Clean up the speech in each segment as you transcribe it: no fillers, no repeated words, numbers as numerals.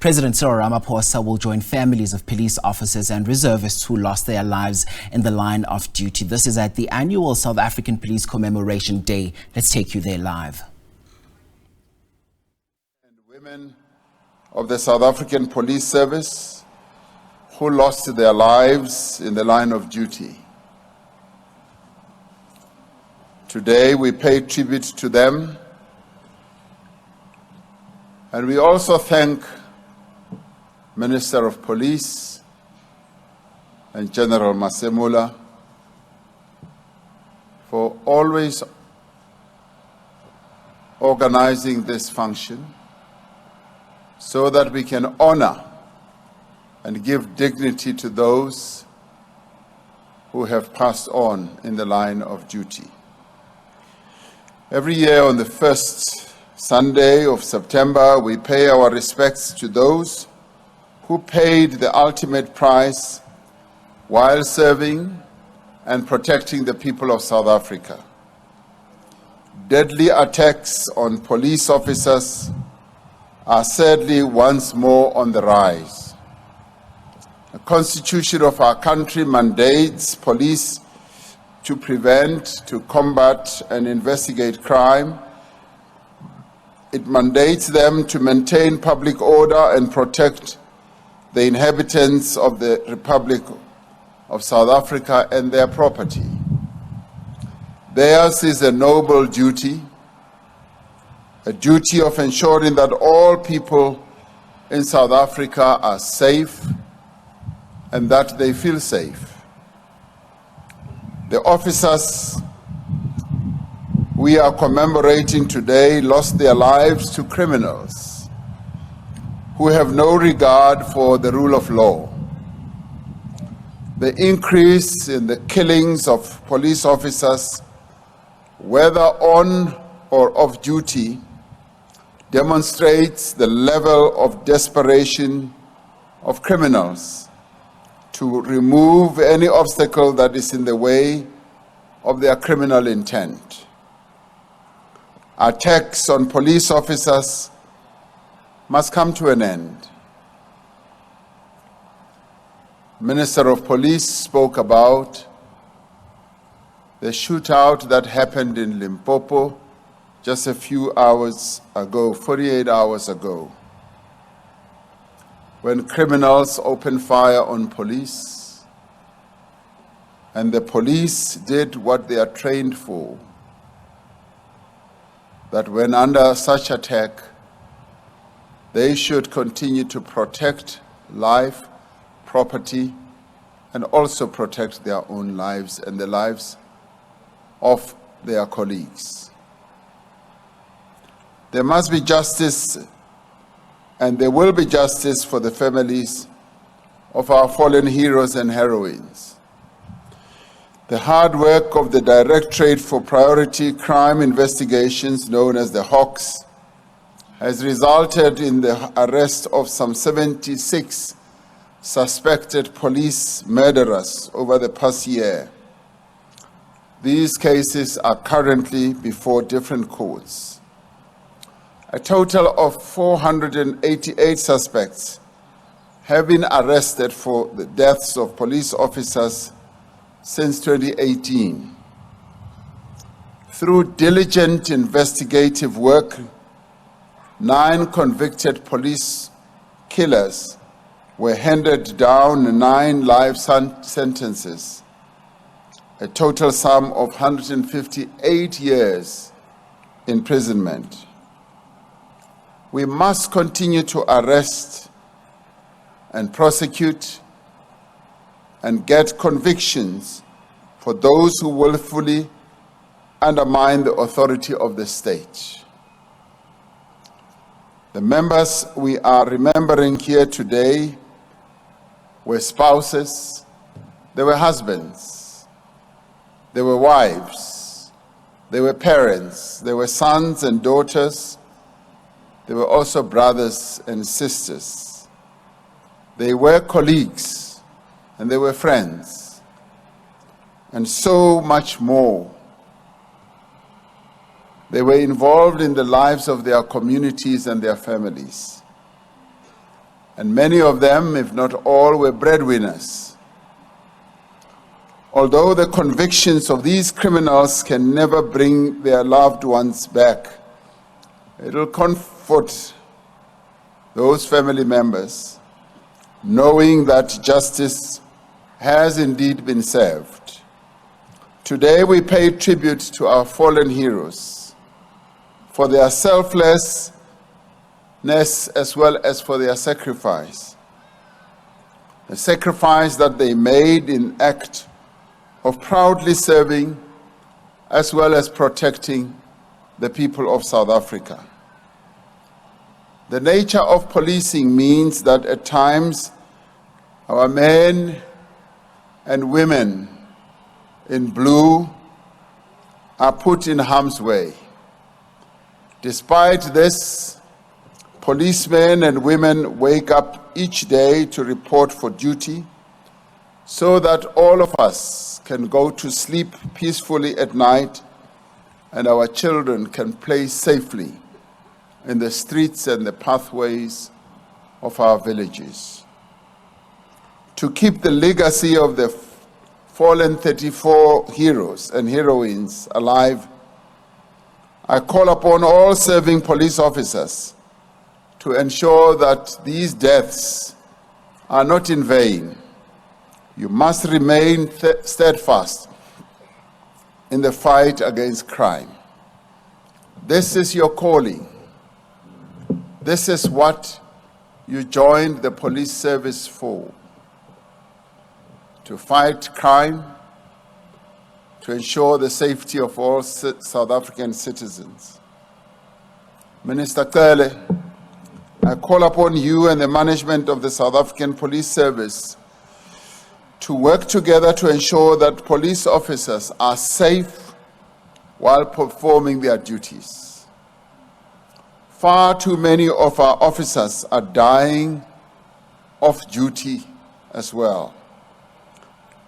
President Cyril Ramaphosa will join families of police officers and reservists who lost their lives in the line of duty. This is at the annual South African Police Commemoration Day. Let's take you there live. And women of the South African Police Service who lost their lives in the line of duty. Today we pay tribute to them, and we also thank Minister of Police and General Masemula for always organizing this function so that we can honor and give dignity to those who have passed on in the line of duty. Every year on the first Sunday of September, we pay our respects to those who paid the ultimate price while serving and protecting the people of South Africa. Deadly attacks on police officers are sadly once more on the rise. The Constitution of our country mandates police to prevent, to combat and investigate crime. It mandates them to maintain public order and protect the inhabitants of the Republic of South Africa and their property. Theirs is a noble duty, a duty of ensuring that all people in South Africa are safe and that they feel safe. The officers we are commemorating today lost their lives to criminals who have no regard for the rule of law. The increase in the killings of police officers, whether on or off duty, demonstrates the level of desperation of criminals to remove any obstacle that is in the way of their criminal intent. Attacks on police officers must come to an end. Minister of Police spoke about the shootout that happened in Limpopo just a few hours ago, 48 hours ago, when criminals opened fire on police, and the police did what they are trained for, that when under such attack, they should continue to protect life, property, and also protect their own lives and the lives of their colleagues. There must be justice, and there will be justice for the families of our fallen heroes and heroines. The hard work of the Directorate for Priority Crime Investigations, known as the Hawks, has resulted in the arrest of some 76 suspected police murderers over the past year. These cases are currently before different courts. A total of 488 suspects have been arrested for the deaths of police officers since 2018. Through diligent investigative work, 9 convicted police killers were handed down 9 life sentences, a total sum of 158 years imprisonment. We must continue to arrest and prosecute and get convictions for those who willfully undermine the authority of the state. The members we are remembering here today were spouses, they were husbands, they were wives, they were parents, they were sons and daughters, they were also brothers and sisters. They were colleagues and they were friends, and so much more. They were involved in the lives of their communities and their families. and many of them, if not all, were breadwinners. Although the convictions of these criminals can never bring their loved ones back, it will comfort those family members knowing that justice has indeed been served. Today we pay tribute to our fallen heroes for their selflessness as well as for their sacrifice. The sacrifice that they made in act of proudly serving as well as protecting the people of South Africa. The nature of policing means that at times our men and women in blue are put in harm's way. Despite this, policemen and women wake up each day to report for duty so that all of us can go to sleep peacefully at night and our children can play safely in the streets and the pathways of our villages. To keep the legacy of the fallen 34 heroes and heroines alive, I call upon all serving police officers to ensure that these deaths are not in vain. You must remain steadfast in the fight against crime. This is your calling. This is what you joined the police service for. To fight crime, to ensure the safety of all South African citizens. Minister Cele, I call upon you and the management of the South African Police Service to work together to ensure that police officers are safe while performing their duties. Far too many of our officers are dying off duty as well.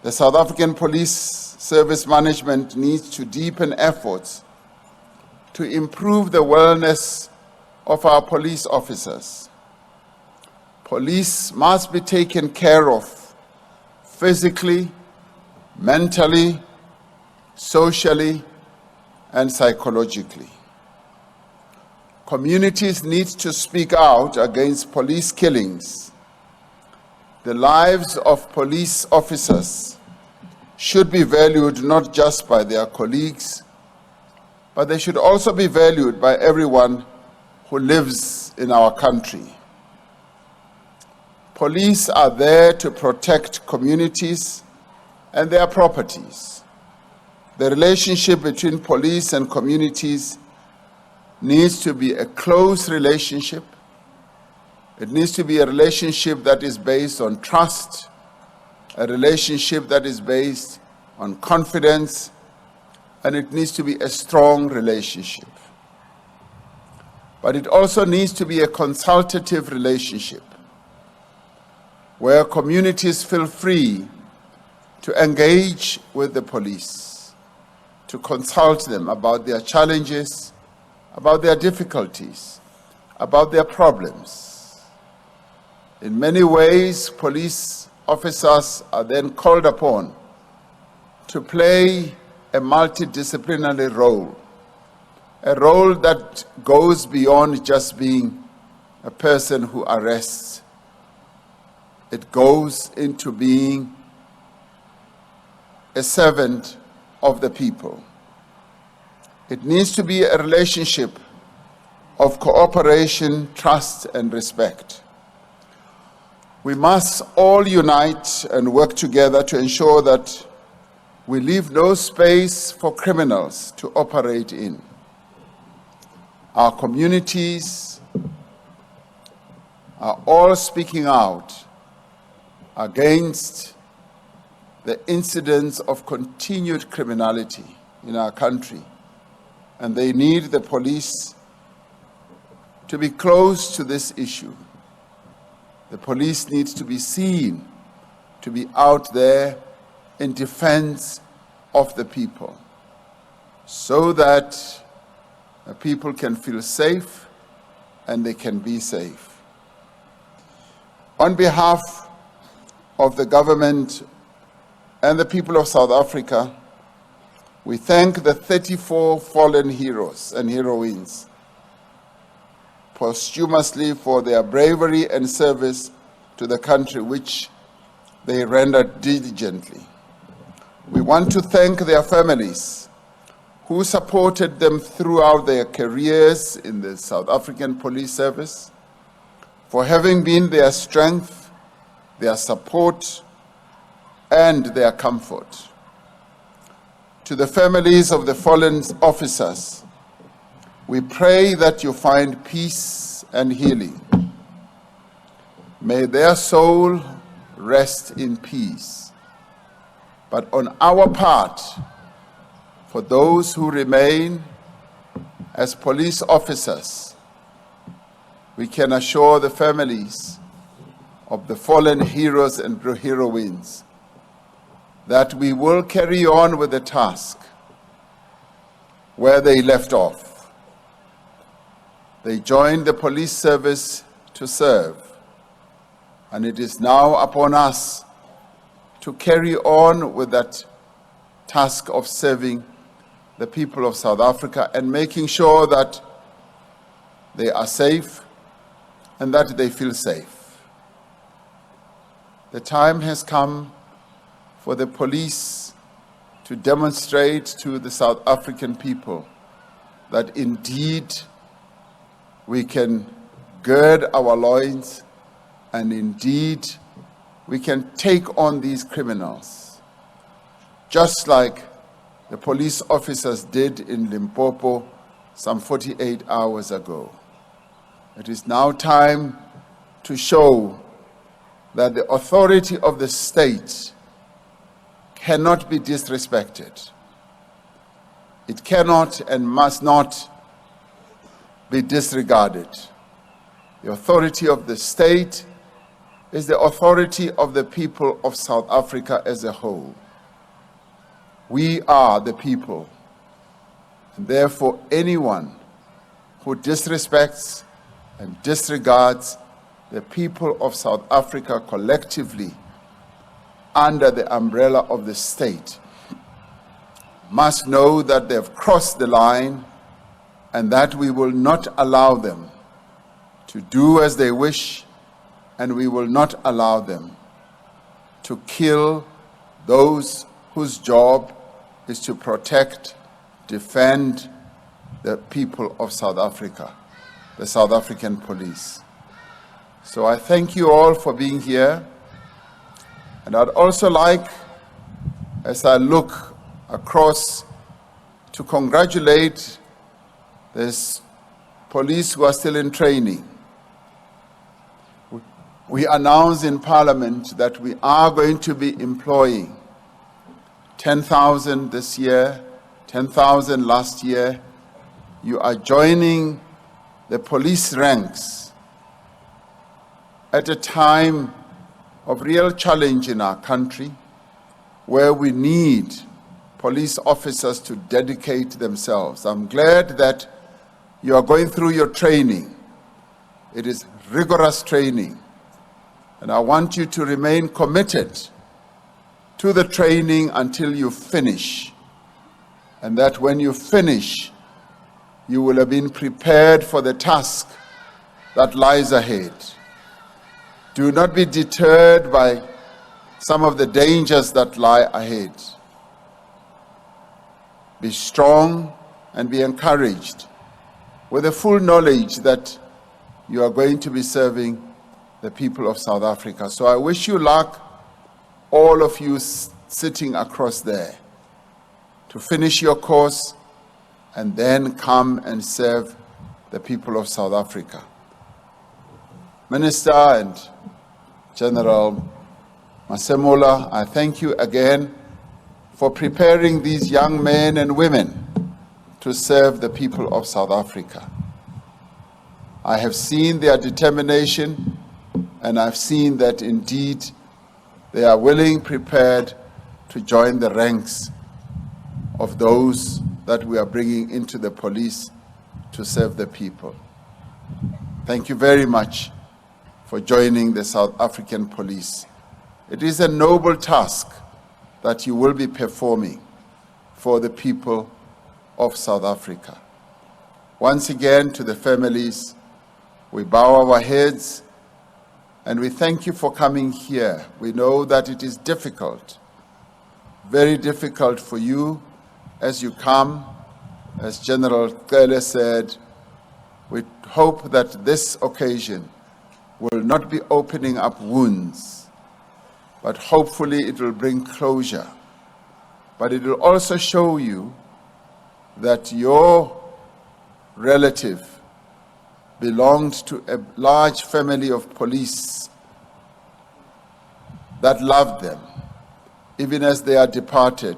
The South African Police Service management needs to deepen efforts to improve the wellness of our police officers. Police must be taken care of physically, mentally, socially, and psychologically. Communities need to speak out against police killings. The lives of police officers should be valued not just by their colleagues, but they should also be valued by everyone who lives in our country. Police are there to protect communities and their properties. The relationship between police and communities needs to be a close relationship. It needs to be a relationship that is based on trust, a relationship that is based on confidence, and it needs to be a strong relationship. But it also needs to be a consultative relationship where communities feel free to engage with the police, to consult them about their challenges, about their difficulties, about their problems. In many ways, police officers are then called upon to play a multidisciplinary role, a role that goes beyond just being a person who arrests. It goes into being a servant of the people. It needs to be a relationship of cooperation, trust, and respect. We must all unite and work together to ensure that we leave no space for criminals to operate in. Our communities are all speaking out against the incidents of continued criminality in our country, and they need the police to be close to this issue. The police needs to be seen to be out there in defense of the people so that the people can feel safe and they can be safe. On behalf of the government and the people of South Africa, we thank the 34 fallen heroes and heroines posthumously for their bravery and service to the country which they rendered diligently. We want to thank their families who supported them throughout their careers in the South African Police Service, for having been their strength, their support, and their comfort. To the families of the fallen officers, we pray that you find peace and healing. May their soul rest in peace. But on our part, for those who remain as police officers, we can assure the families of the fallen heroes and heroines that we will carry on with the task where they left off. They joined the police service to serve, and it is now upon us to carry on with that task of serving the people of South Africa and making sure that they are safe and that they feel safe. The time has come for the police to demonstrate to the South African people that indeed we can gird our loins and indeed we can take on these criminals, just like the police officers did in Limpopo some 48 hours ago. It is now time to show that the authority of the state cannot be disrespected. It cannot and must not be disregarded. The authority of the state is the authority of the people of South Africa as a whole. We are the people, and therefore anyone who disrespects and disregards the people of South Africa collectively under the umbrella of the state must know that they have crossed the line and that we will not allow them to do as they wish, and we will not allow them to kill those whose job is to protect, defend the people of South Africa, the South African police. So I thank you all for being here. And I'd also like, as I look across, to congratulate these police who are still in training. We announced in Parliament that we are going to be employing 10,000 this year, 10,000 last year. You are joining the police ranks at a time of real challenge in our country, where we need police officers to dedicate themselves. I'm glad that you are going through your training. It is rigorous training. And I want you to remain committed to the training until you finish. And that when you finish, you will have been prepared for the task that lies ahead. Do not be deterred by some of the dangers that lie ahead. Be strong and be encouraged with the full knowledge that you are going to be serving the people of South Africa. So I wish you luck, all of you sitting across there, to finish your course and then come and serve the people of South Africa. Minister and General Masemola, I thank you again for preparing these young men and women to serve the people of South Africa. I have seen their determination, and I've seen that indeed they are willing, prepared to join the ranks of those that we are bringing into the police to serve the people. Thank you very much for for joining the South African Police. It is a noble task that you will be performing for the people of South Africa. Once again, to the families, we bow our heads and we thank you for coming here. We know that it is difficult, very difficult for you as you come. As General Cele said, we hope that this occasion will not be opening up wounds, but hopefully it will bring closure. But it will also show you that your relative belonged to a large family of police that loved them. Even as they are departed,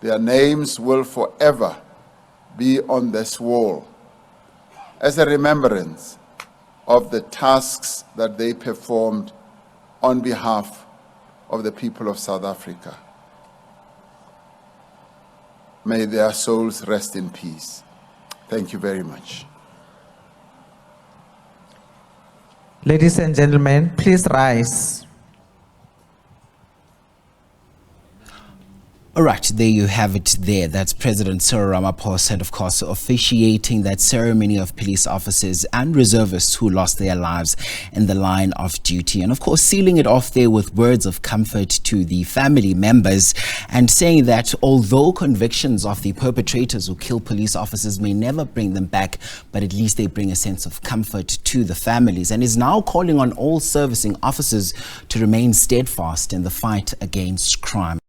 their names will forever be on this wall as a remembrance of the tasks that they performed on behalf of the people of South Africa. May their souls rest in peace. Thank you very much. Ladies and gentlemen, please rise. All right, there you have it there. That's President Cyril Ramaphosa, and of course, officiating that ceremony of police officers and reservists who lost their lives in the line of duty. And of course, sealing it off there with words of comfort to the family members and saying that although convictions of the perpetrators who kill police officers may never bring them back, but at least they bring a sense of comfort to the families, and is now calling on all servicing officers to remain steadfast in the fight against crime.